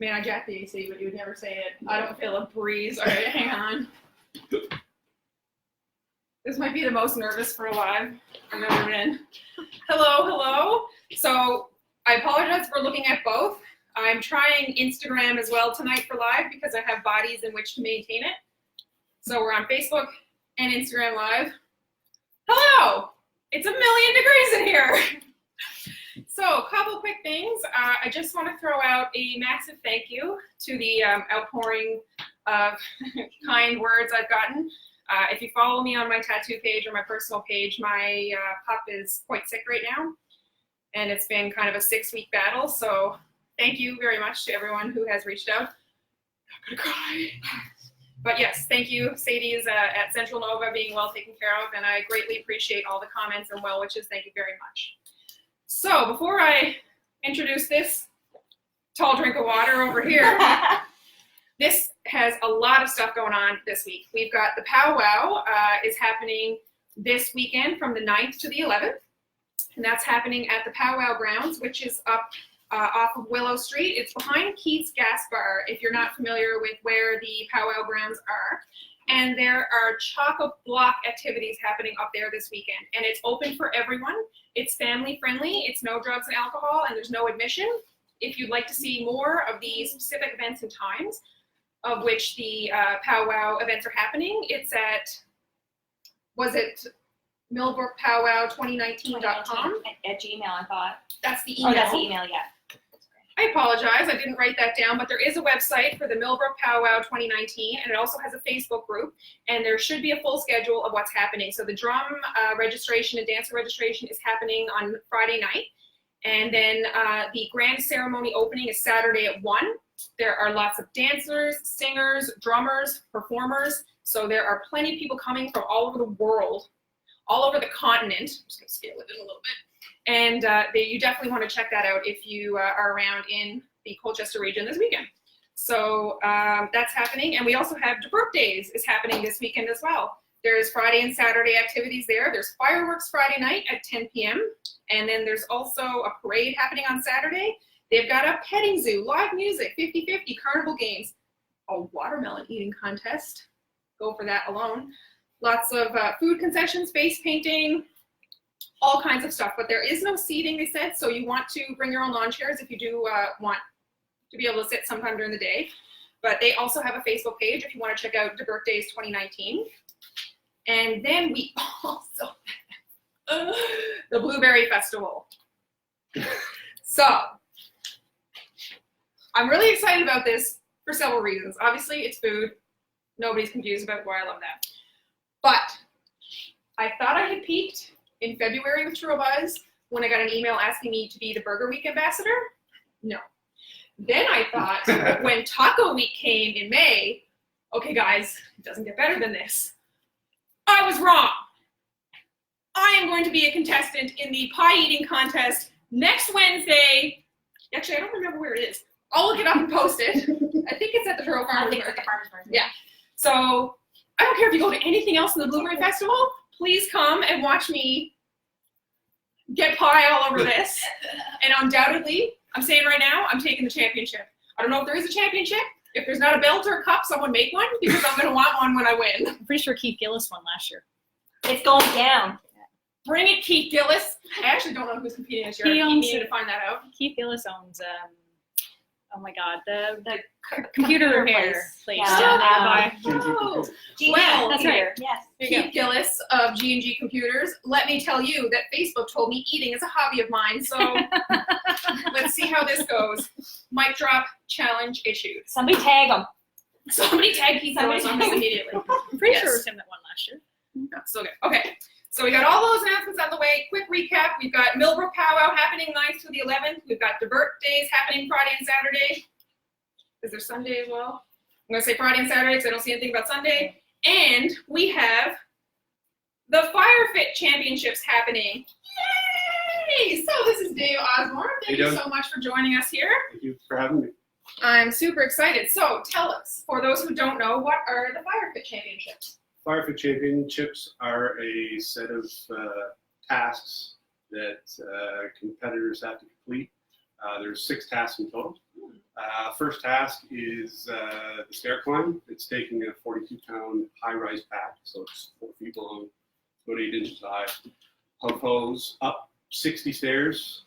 Man, I jacked the AC, but you would never say it. I don't feel a breeze. All right, hang on. This might be the most nervous for a live I've ever been. Hello, hello. So I apologize for looking at both. I'm trying Instagram as well tonight for live because I have bodies in which to maintain it. So we're on Facebook and Instagram Live. Hello! It's 1,000,000 degrees in here. So a couple quick things. I just want to throw out a massive thank you to the outpouring of kind words I've gotten. If you follow me on my tattoo page or my personal page, my pup is quite sick right now. And it's been kind of a 6-week battle. So thank you very much to everyone who has reached out. I'm gonna cry. But yes, thank you. Sadie is at Central Nova being well taken care of, and I greatly appreciate all the comments and well wishes. Thank you very much. So before I introduce this tall drink of water over here, this has a lot of stuff going on this week. We've got the powwow is happening this weekend from the 9th to the 11th, and that's happening at the Powwow Grounds, which is up off of Willow Street. It's behind Keith's Gas Bar, if you're not familiar with where the Powwow Grounds are. And there are chock-a-block activities happening up there this weekend. And it's open for everyone. It's family-friendly. It's no drugs and alcohol, and there's no admission. If you'd like to see more of the specific events and times of which the powwow events are happening, it's at, was it Millbrook Powwow 2019.com? At Gmail, I thought. That's the email. Oh, that's the email, yeah. I apologize, I didn't write that down, but there is a website for the Millbrook Powwow 2019, and it also has a Facebook group, and there should be a full schedule of what's happening. So the drum registration and dancer registration is happening on Friday night, and then the grand ceremony opening is Saturday at 1. There are lots of dancers, singers, drummers, performers, so there are plenty of people coming from all over the world, all over the continent. I'm just going to scale it in a little bit. And you definitely want to check that out if you are around in the Colchester region this weekend. So that's happening. And we also have Debert Days is happening this weekend as well. There's Friday and Saturday activities there. There's fireworks Friday night at 10 p.m. And then there's also a parade happening on Saturday. They've got a petting zoo, live music, 50-50, carnival games, a watermelon eating contest. Go for that alone. Lots of food concessions, face painting, all kinds of stuff, but there is no seating, they said, so you want to bring your own lawn chairs if you do want to be able to sit sometime during the day. But they also have a Facebook page if you want to check out Debert Days 2019. And then we also have the Blueberry Festival. So I'm really excited about this for several reasons. Obviously, it's food. Nobody's confused about why I love that. But I thought I had peaked in February with True Buzz when I got an email asking me to be the Burger Week ambassador. No. Then I thought when Taco Week came in May, okay guys, it doesn't get better than this. I was wrong. I am going to be a contestant in the pie eating contest next Wednesday. Actually, I don't remember where it is. I'll look it up and post it. I think it's at the Truro Farmers Market. I think it's at the Farmers Market. Yeah. So I don't care if you go to anything else in the Blueberry Festival. Please come and watch me get pie all over this. And undoubtedly, I'm saying right now, I'm taking the championship. I don't know if there is a championship. If there's not a belt or a cup, someone make one, because I'm going to want one when I win. I'm pretty sure Keith Gillis won last year. It's going down. Bring it, Keith Gillis. I actually don't know who's competing this year. He I owns needed to find that out. Keith Gillis owns, oh my God, the computer repair place. Yeah. Oh, G&G well, that's computer. right. Yes. Keith Gillis of G&G Computers. Let me tell you that Facebook told me eating is a hobby of mine, so let's see how this goes. Mic drop challenge issued. Somebody tag them. Somebody tag Keith Gillis on this immediately. I'm pretty Yes. sure it was him that won last year. No, still good. Okay, so we got all those announcements out of the way. Quick recap. We've got Millbrook Powwow happening 9th to the 11th. We've got Debert Days happening Friday and Saturday. Is there Sunday as well? I'm going to say Friday and Saturday because I don't see anything about Sunday. And we have the FireFit Championships happening. Yay! So this is Dave Osborne. Thank you so much for joining us here. Thank you for having me. I'm super excited. So tell us, for those who don't know, what are the FireFit Championships? FireFit Championships are a set of tasks that competitors have to complete There's 6 tasks in total. First task is the stair climb. It's taking a 42-pound high-rise pack, so it's 4 feet long, about 8 inches high. Pump hose up 60 stairs,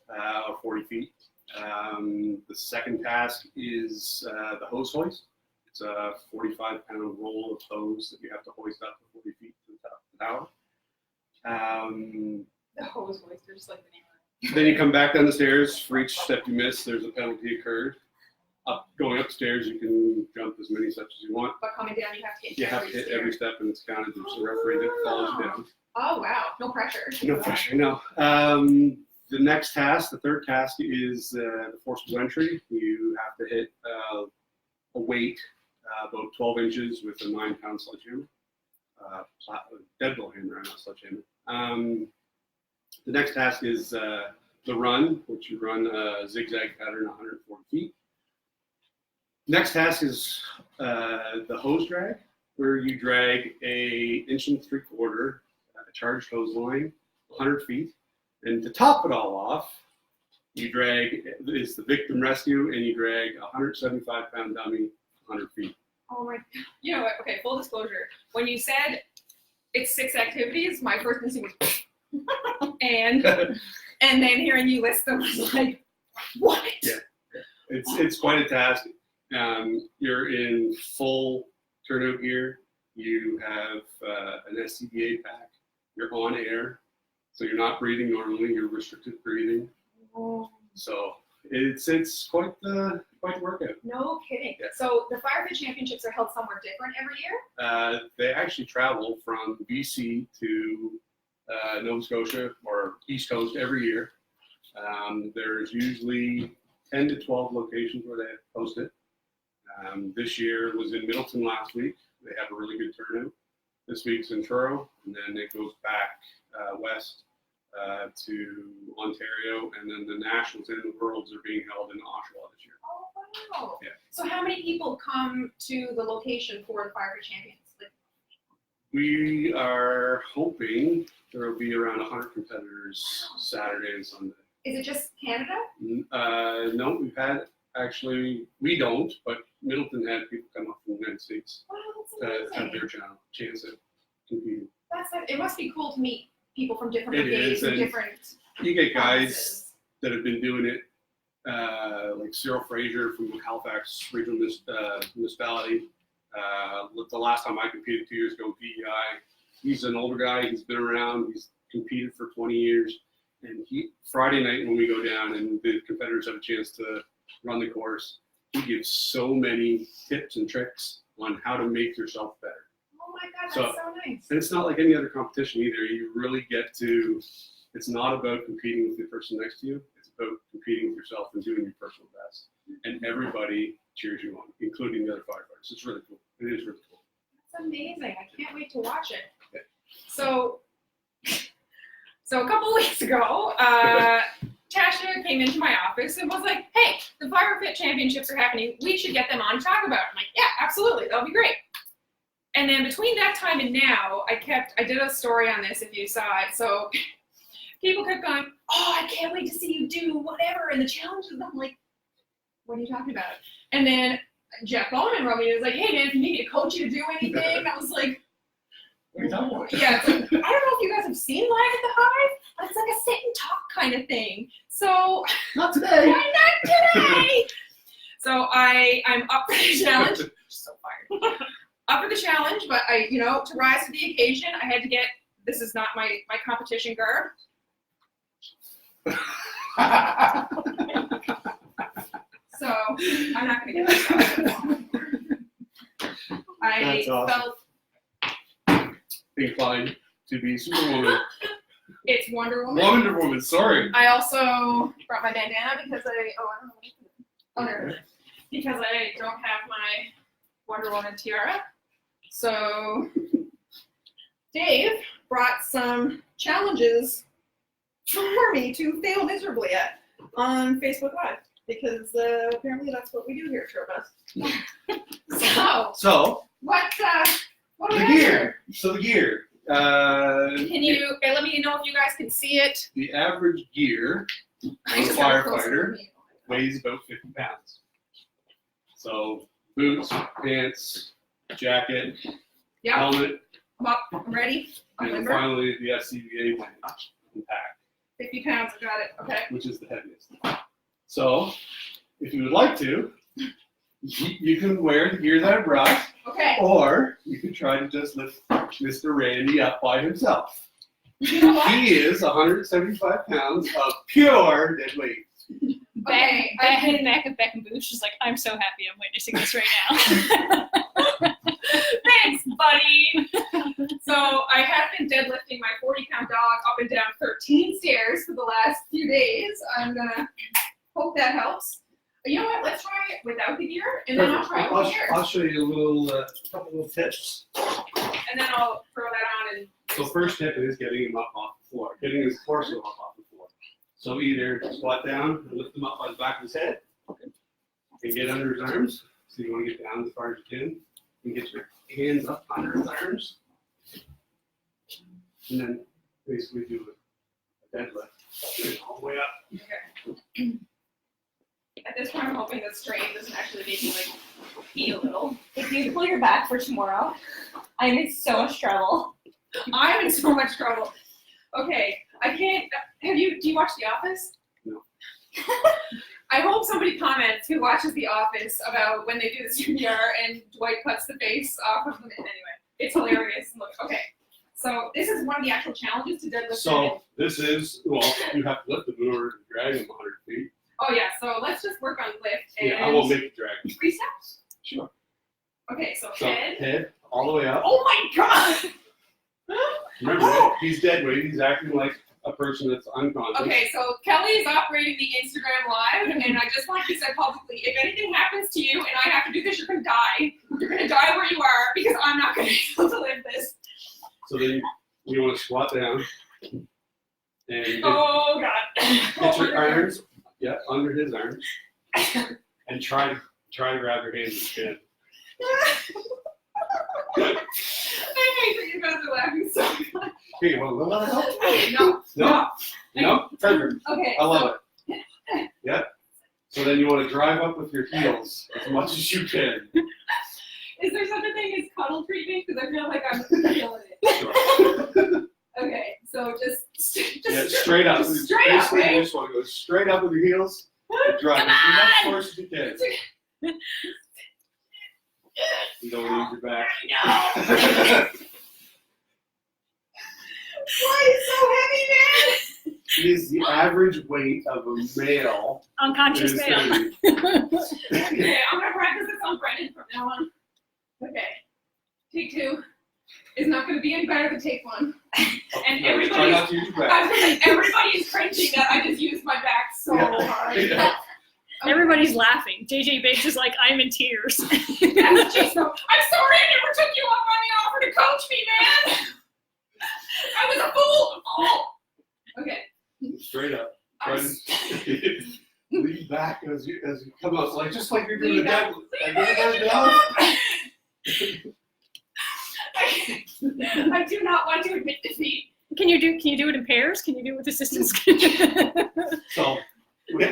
40 feet. The second task is the hose hoist. It's a 45-pound roll of hose that you have to hoist up to 40 feet to the top of the tower. The hose hoist, just like the name. Then you come back down the stairs. For each step you miss, there's a penalty incurred. Going upstairs, you can jump as many steps as you want. But coming down, you have to hit You have to hit every step, and it's counted. There's a referee that follows you down. Oh, wow. No pressure. No pressure, no. The next task, the third task, is the forcible entry. You have to hit a weight about 12 inches with a 9-pound sledgehammer. Deadbolt hammer, not sledgehammer. The next task is the run, which you run a zigzag pattern 140 feet. Next task is the hose drag, where you drag a 1 3/4 charged hose line 100 feet. And to top it all off, you drag, is the victim rescue, and you drag a 175-pound dummy 100 feet. Oh my, you know what? Okay, full disclosure. When you said it's 6 activities, my first instinct was, and then hearing you list them was like, what? Yeah, it's quite a task. You're in full turnout gear. You have an SCBA pack. You're on air, so you're not breathing normally. You're restricted breathing. Oh. So it's quite the workout. No kidding. Yeah. So the FireFit Championships are held somewhere different every year? They actually travel from BC to Nova Scotia or East Coast every year. There's usually 10 to 12 locations where they host it. This year was in Middleton last week. They have a really good turnout. This week's in Truro, and then it goes back west to Ontario, and then the Nationals and the Worlds are being held in Oshawa this year. Oh, wow. Yeah. So how many people come to the location for the FireFit Champions? Like, We are hoping there will be around 100 competitors Saturday and Sunday. is it just Canada? No, we've had, actually, we don't, but Middleton had people come up from the United States Wow, to that's have amazing. their chance at competing. It must be cool to meet people from different It brigades is, and and different You get guys provinces. that have been doing it, like Cyril Fraser from Halifax Regional Municipality. The last time I competed 2 years ago, PEI, he's an older guy. He's been around. He's competed for 20 years. And Friday night when we go down and the competitors have a chance to run the course, he gives so many tips and tricks on how to make yourself better. Oh my God, that's So- so nice. And it's not like any other competition either. You really get to, it's not about competing with the person next to you. It's about competing with yourself and doing your personal best. And everybody cheers you on, including the other firefighters. It's really cool. It is really cool. That's amazing. I can't wait to watch it. Yeah. So a couple of weeks ago, Tasha came into my office and was like, hey, the FireFit Championships are happening. We should get them on and talk about it. I'm like, yeah, absolutely. That'll be great. And then between that time and now, I did a story on this if you saw it. So people kept going, oh, I can't wait to see you do whatever and the challenges. I'm like, what are you talking about? And then Jeff Bowman wrote me and was like, hey man, if you need me to coach you to do anything, I was like, What are you talking about? yeah, it's like, I don't know if you guys have seen Live at the Hive, but it's like a sit and talk kind of thing. So Not today. why not today? So I'm up for the challenge. So fired. Up for the challenge, but to rise to the occasion, I had to get, this is not my competition garb. So I'm not going to get that. I That's awesome. felt Inclined to be Superwoman. it's Wonder Woman. Wonder Woman, sorry. I also brought my bandana because I don't know. Because I don't have my Wonder Woman tiara. So Dave brought some challenges for me to fail miserably at on Facebook Live because apparently that's what we do here at Turbus. So what do we The have here? gear. So the gear. Can you let me know if you guys can see it? The average gear I of a just got closer to firefighter me. weighs about 50 pounds. So boots, pants, jacket, Yep. helmet, I'm up. I'm ready. I'm and then limber. finally the SCBA band and pack, 50 pounds. I got it. Okay. which is the heaviest. So if you would like to, you can wear the gear that I brought, Okay. or you can try to just lift Mr. Randy up by himself. You know what? He is 175 pounds of pure dead weight. Okay, Back of Beck and Booch is like, I'm so happy I'm witnessing this right now. Thanks, buddy. So I have been deadlifting my 40-pound dog up and down 13 stairs for the last few days. I'm gonna hope that helps. You know what? Let's try it without the gear, and then I'll try it with the gear, I'll show you a little couple little tips. and then I'll throw that on. And So first tip is getting him up off the floor, getting his torso up off the floor. So either squat down and lift him up by the back of his head, and get under his arms. So you want to get down as far as you can, and get your hands up under his arms, and then basically do a deadlift all the way up. okay. At this point, I'm hoping the strain doesn't actually make me like pee a little. If you pull your back for tomorrow, I'm in so much trouble. I'm in so much trouble. Okay, I can't. Do you watch The Office? No. I hope somebody comments who watches The Office about when they do the CPR and Dwight cuts the face off of them. Anyway, it's hilarious. Look, okay. So this is one of the actual challenges to deadlift. So this is, well, you have to lift him in order to drag him 100 feet. Oh yeah. So let's just work on lift and Yeah, I won't make you drag him. 3 steps. Sure. Okay. So So head. head all the way up. Oh my god. Remember, he's dead weight. He's acting like a person that's unconscious. Okay, so Kelly is operating the Instagram Live, and I just want to say publicly, if anything happens to you and I have to do this, you're going to die. You're going to die where you are, because I'm not going to be able to live this. So then you want to squat down and Oh, God. get your arms, under his arms, and try to grab your hands and chin. I hate that you guys are laughing so much. Hey, you want a little bit of help? Okay, no. No? Perfect. Okay. I love it. Yep. So then you want to drive up with your heels as much as you can. Is there such a thing as cuddle treatment? Because I feel like I'm feeling it. Sure. Okay, so just Yeah, straight up. Just straight up, Basically, right? you just want to go straight up with your heels and drive Come as much on! force as you can. You don't want to use your back. No. Why are you so heavy, man? It is the average weight of a male. Unconscious is male. 30. Okay, I'm gonna practice this on Brennan from now on. Okay. Take 2 is not gonna be any better than take 1. And No, just try not to use your I back. was gonna say, everybody is cringing that I just used my back so Yeah. hard. Yeah. Everybody's laughing. JJ Biggs is like, I'm in tears. That's just so, I'm sorry I never took you up on the offer to coach me, man. I was a fool. Oh. Okay. Straight up. I'm Try to lean back as you come up, like just like you're doing Lean the back. deadlift. I do not want to admit defeat. Can you do it in pairs? Can you do it with assistance? So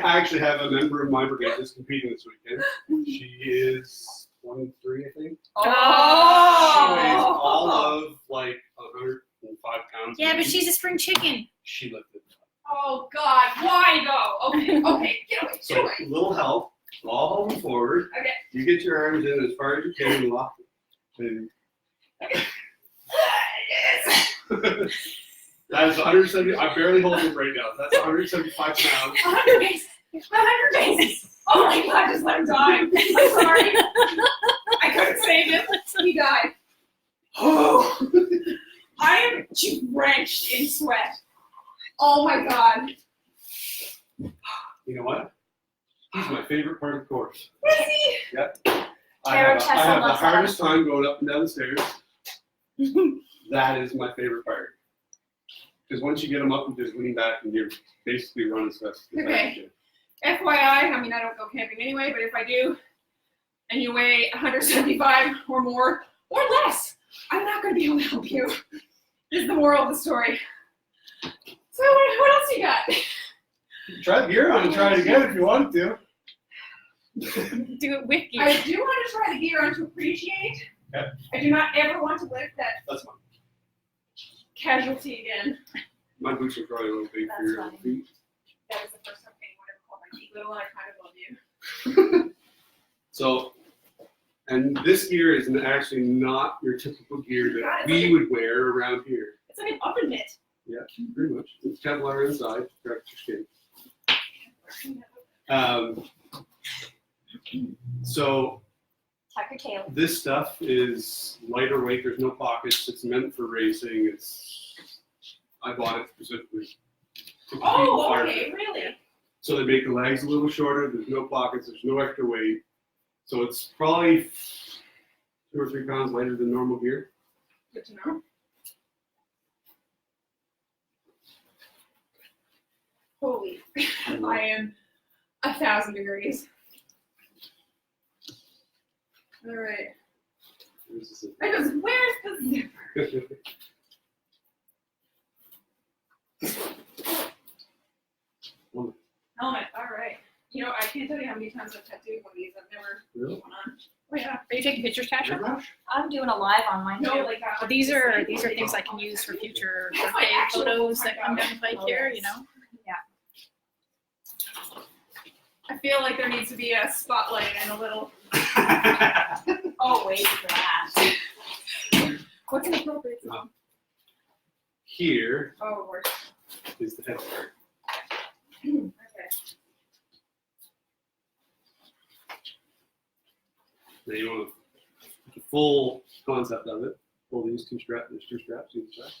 I actually have a member of my brigade that's competing this weekend. She is 23, I think. She weighs all of like 105 pounds. Yeah, but she's a spring chicken. She lifted. Oh God, why though? Okay, get away, So get away. little help, all moving forward. Okay. You get your arms in as far as you can and lock it. And Yes. that is 170. I barely hold it right now. That's 175 pounds. 100 bases. 100 bases. Oh my God, just let him die. I'm sorry. I couldn't save him. He died. Oh, I am drenched in sweat. Oh my God. You know what? He's my favorite part of the course. Is he? Yep. I Tara have, Tessa I have the loves hardest time going up and down the stairs. That is my favorite part. Because once you get them up, you just lean back and you're basically running as fast as Okay. FYI, I mean, I don't go camping anyway, but if I do, and you weigh 175 or more, or less, I'm not going to be able to help you. Is the moral of the story. So what else you got? Try the gear on and try it again if you want to. Do it with gear. I do want to try the gear on to appreciate. Okay. I do not ever want to lift that That's fine. casualty again. My boots are probably a little big for That's your fine. feet. That was the first time anyone ever called my feet little, and I kind of love you. So, and this gear is actually not your typical gear that we would wear around here. It's like an oven mitt. Yeah, pretty much. It's Kevlar inside, protects your skin. So Tuck your tail. this stuff is lighter weight. There's no pockets. It's meant for racing. I bought it specifically to compete Oh, in okay, FireFit. really? So they make the legs a little shorter. There's no pockets. There's no extra weight. So it's probably 2 or 3 pounds lighter than normal gear. Good to know. Holy, I am 1,000 degrees. All right. I goes, where's the zipper? Helmet, all right. You know, I can't tell you how many times I've tattooed one of these. I've never Really? put one on. Oh yeah. Are you taking pictures, Tasha? I'm doing a live on mine No, too. like But these are things I can use for future birthday photos that come down the pike here, you know? I feel like there needs to be a spotlight and a little. Oh, wait for that. What's an appropriate song? Here Oh, Lord. is the head part. Okay. Now you want the full concept of it. Pull these 2 straps. There's 2 straps. Each strap.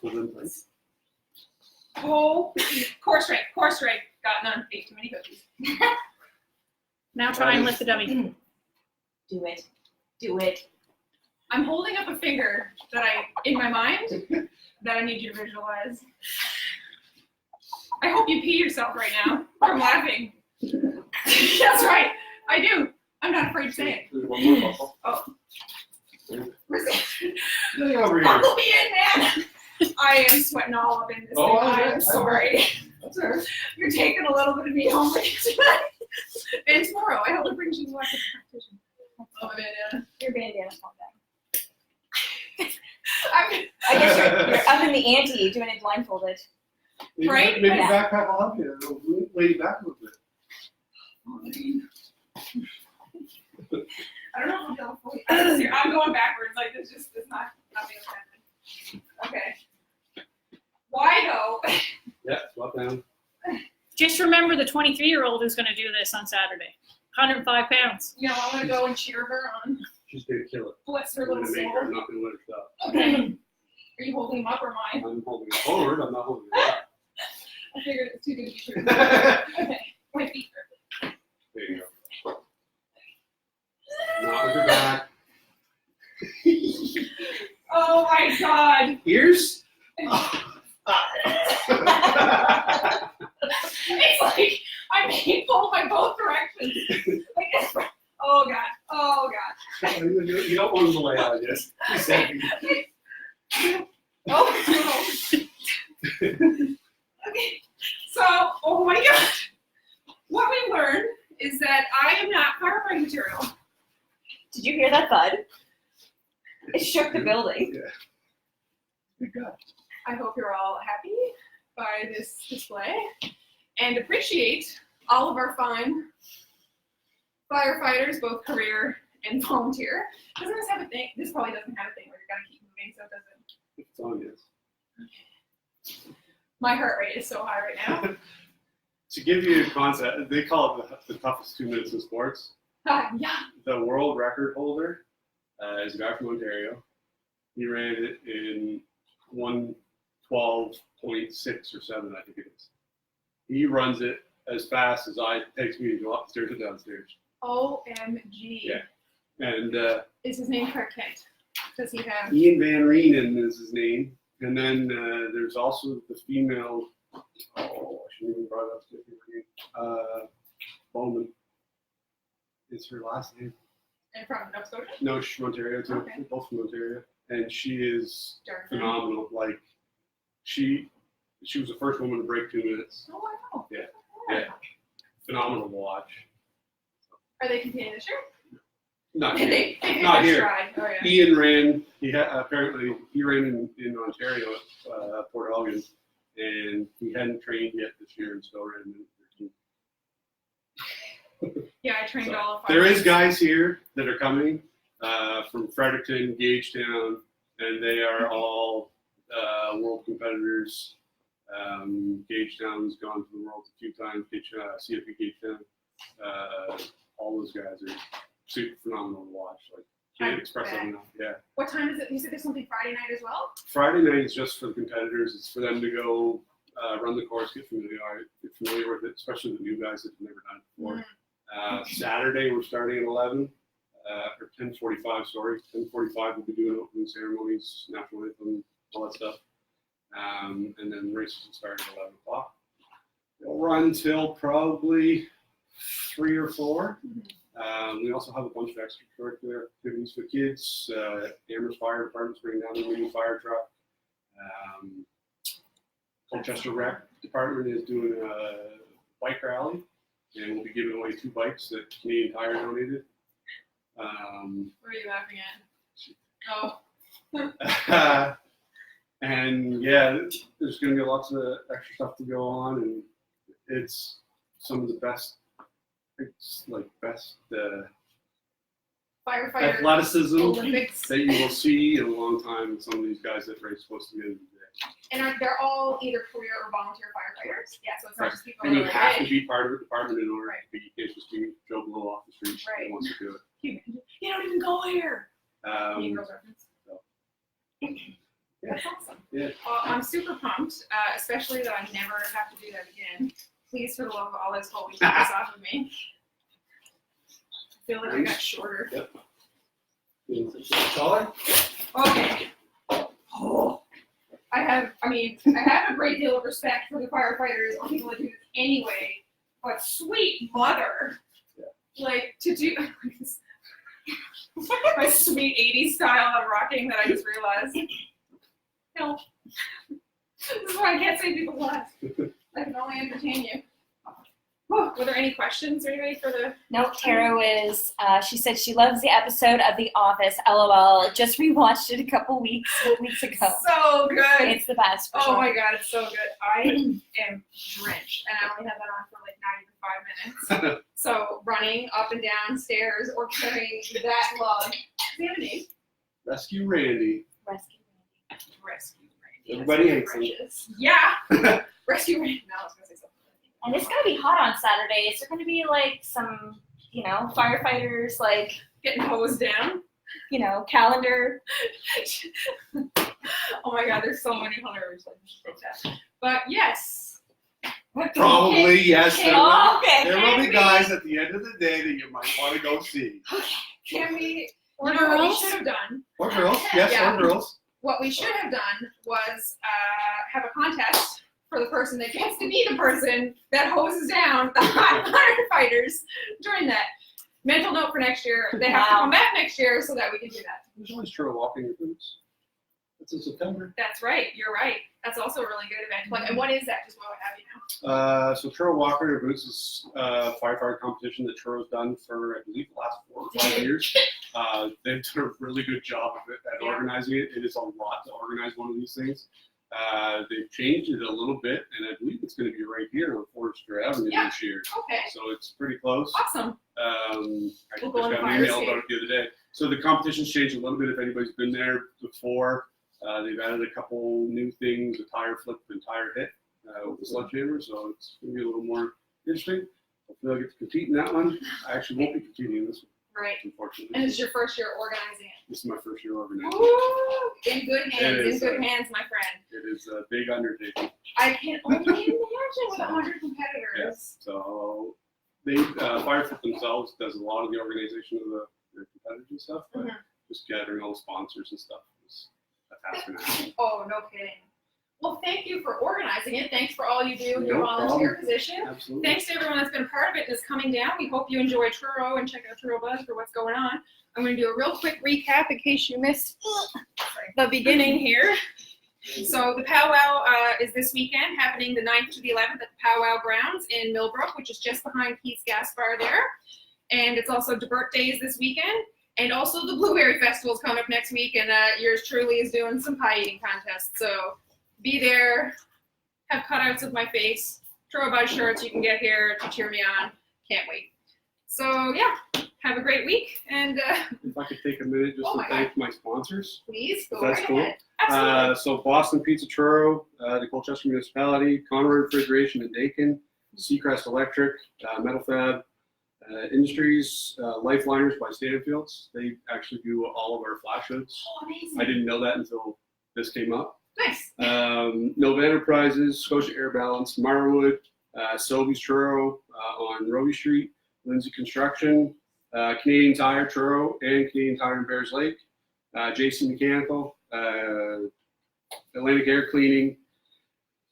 Pull them tight. Oh, core strength. Got none. Ate too many cookies. Now try and lift the dummy. Do it. Do it. I'm holding up a finger that in my mind, that I need you to visualize. I hope you pee yourself right now from laughing. That's right. I do. I'm not afraid to say it. There's one more muscle. Oh. Where's it? Nothing over here. Buckle me in, man. I am sweating all up in this Oh, thing. I yeah. am sorry. That's all right. You're taking a little bit of me home with you tonight. And tomorrow, I hope it brings you luck in competition. Oh, man, Your bandana's not bad. yeah. I guess you're up in the ante doing it blindfolded. Right? Maybe Yeah. backpack will help you. It'll lay back a little bit. I don't know if I'm fully. I'm going backwards. Like, it's not, nothing is happening. Okay. Why though? Yeah, swap down. Just remember the 23-year-old who's going to do this on Saturday. 105 pounds. You know, I'm gonna go and cheer her on. She's going to kill it. Bless her I'm little going to make her. I'm soul. not going to let her stop. Okay. Are you holding him up or mine? I'm holding it forward. I'm not holding it up. I figured it was too good to be true. Okay. My feet hurt. There you go. Not with your back. Oh my god. Ears? It's like I'm being pulled by both directions. Like this. Oh god. Oh god. You don't want them to lay out of this. Oh no. Okay. So, oh my god. What we learned is that I am not firefighting material. Did you hear that thud? It shook the building. Yeah. Good God. I hope you're all happy by this display and appreciate all of our fine firefighters, both career and volunteer. Doesn't this have a thing? This probably doesn't have a thing where you gotta keep moving, so it doesn't. It's on this. My heart rate is so high right now. To give you a concept, they call it the toughest 2 minutes in sports. Yeah. The world record holder is a guy from Ontario. He ran it in 1:12.6 or 7, I think it is. He runs it as fast as it takes me to go upstairs and downstairs. OMG. Yeah. And Is his name Clark Kent? Does he have? Ian Van Reenen is his name. And then there's also the female, I shouldn't even brought it up. Bowman is her last name. And from Nova Scotia? No, she's from Ontario too. Okay. They're both from Ontario. And she is Darn. phenomenal. Like, she was the first woman to break 2 minutes. Oh, wow. Yeah. Yeah. Phenomenal to watch. Are they competing this year? Not Did here. they Not here. tried? Oh, yeah. Ian ran. Apparently he ran in Ontario, Port Elgin, and he hadn't trained yet this year, and still ran in 13. Yeah, I trained So, all of there is guys here that are coming from Fredericton, Gagetown, and they are all world competitors. Gagetown's gone to the world a few times. CFP Gagetown. All those guys are super phenomenal to watch. Like, can't express that enough. Yeah. What time is it? You said there's something Friday night as well? Friday night is just for the competitors. It's for them to go run the course, get familiar with it, especially the new guys that have never done it before. Saturday we're starting at 11, or 10:45. Sorry, 10:45. We'll be doing opening ceremonies, national anthem, all that stuff, and then races will start at 11 o'clock. They'll run till probably 3 or 4. We also have a bunch of extracurricular activities for kids. Amherst Fire Department's bringing down the mini fire truck. Colchester Rec Department is doing a bike rally, and we'll be giving away 2 bikes that Canadian Tire donated. What are you laughing at? Oh. And yeah, there's going to be lots of extra stuff to go on, and it's some of the best. It's like best Firefighter athleticism Olympics. that you will see in a long time. Some of these guys that race supposed to be in the day. And they're all either career or volunteer firefighters. Yeah, so it's not just people And you who are have to like, be part of the department in order Right. to be. You can't just be Joe Blow off the street Right. that wants to do it. you don't even go here. Mean Um, Girls reference. so. That's awesome. Yeah. Well, I'm super pumped, especially that I never have to do that again. Please, for the love of all that's holy, take this off of me. I feel like I got shorter. Taller? Okay. Oh. I have a great deal of respect for the firefighters or people that do this anyway, but sweet mother, like to do my sweet 80s style of rocking that I just realized. No. This is why I can't say people laugh. I can only entertain you. Whew. Were there any questions or anything for the? No, Tara is, she said she loves the episode of The Office, LOL. Just rewatched it a couple weeks ago. So good. It's the best. For Oh sure. my god, it's so good. I am drenched, and I only have that on for like not even 5 minutes. So running up and down stairs or carrying that log. Do you have a name? Rescue Randy. Rescue. Rescue Randy. Everybody That's hates him. precious. Yeah. Rescue Randy. No, I was gonna say something. And it's gonna be hot on Saturday. Is there gonna be like some, firefighters, like, Getting hosed down. calendar? Oh my god, there's so many hilarious things like that. But yes. Probably, yes. There will, Okay. there will be guys at the end of the day that you might want to go see. Can we? Or You know what we girls? should have done? Or girls, yes, Yeah. or girls. What we should have done was have a contest for the person that gets to be the person that hoses down the firefighters during that. Mental note for next year. They have to Wow. come back next year so that we can do that. There's always trail walking your boots. That's in September. That's right. You're right. That's also a really good event. Like, and what is that? Just what I have you know. So Trail Walker Your Boots is a firefighter competition that Turo's done for, I believe, the last 4 or 5 years. They've done a really good job of it at organizing it. It is a lot to organize one of these things. They've changed it a little bit, and I believe it's going to be right here on Forester Avenue this year. Okay. So it's pretty close. Awesome. I We'll just go on got an fire email escape. about it the other day. So the competition's changed a little bit if anybody's been there before. They've added a couple new things, a tire flip and tire hit with the sledgehammer, so it's going to be a little more interesting. Hopefully I'll get to compete in that one. I actually won't be competing in this one, Right. unfortunately. And this is your first year organizing it. This is my first year organizing. Woo! In good hands. It In is, good hands, my friend. It is a big undertaking. I can only imagine with 100 competitors. Yeah. So they FireFit themselves does a lot of the organization of their competitors and stuff, but just gathering all the sponsors and stuff is a task and a half. Oh, no kidding. Well, thank you for organizing it. Thanks for all you do in your No volunteer problem. position. Absolutely. Thanks to everyone that's been a part of it and is coming down. We hope you enjoy Truro and check out Truro Buzz for what's going on. I'm going to do a real quick recap in case you missed the beginning here. So the powwow is this weekend, happening the 9th to the 11th at the Powwow Grounds in Millbrook, which is just behind Pete's Gas Bar there. And it's also Debert Days this weekend. And also the Blueberry Festival is coming up next week, and yours truly is doing some pie eating contests. So be there, have cutouts of my face, throw a bunch of shirts you can get here to cheer me on. Can't wait. So yeah, have a great week. And If I could take a minute just to thank my sponsors. please go That's right cool. ahead. Absolutely. So Boston Pizza Churro, the Colchester Municipality, Conroy Refrigeration and Dakin, Seacrest Electric, Metal Fab Industries, Lifeliners by Stanfields. They actually do all of our flash hoods. Oh, amazing. I didn't know that until this came up. Nice. Nova Enterprises, Scotia Air Balance, Marwood, Sobeys Churro on Roby Street, Lindsay Construction, Canadian Tire Churro, and Canadian Tire in Bears Lake, JC Mechanical, Atlantic Air Cleaning,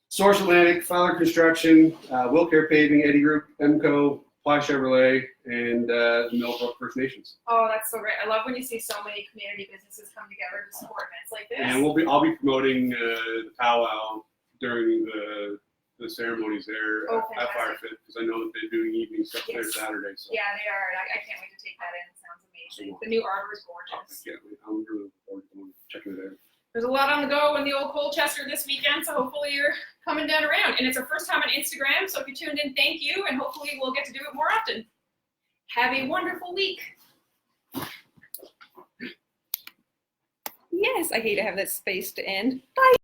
Source Atlantic, Fowler Construction, Wilcare Paving, Eddie Group, MCO, Ply Chevrolet, and the Millbrook First Nations. Oh, that's so great. I love when you see so many community businesses come together to support events like this. And I'll be promoting the powwow during the ceremonies there Oh, at fantastic. FireFit, because I know that they're doing evening stuff there Yes. Saturday. So Yeah, they are. I can't wait to take that in. It sounds amazing. The new arbor is I gorgeous. can't wait. I'm really looking forward to checking it out. There's a lot on the go in the old Colchester this weekend, so hopefully you're coming down around. And it's our first time on Instagram, so if you tuned in, thank you, and hopefully we'll get to do it more often. Have a wonderful week. Yes, I hate to have that space to end. Bye.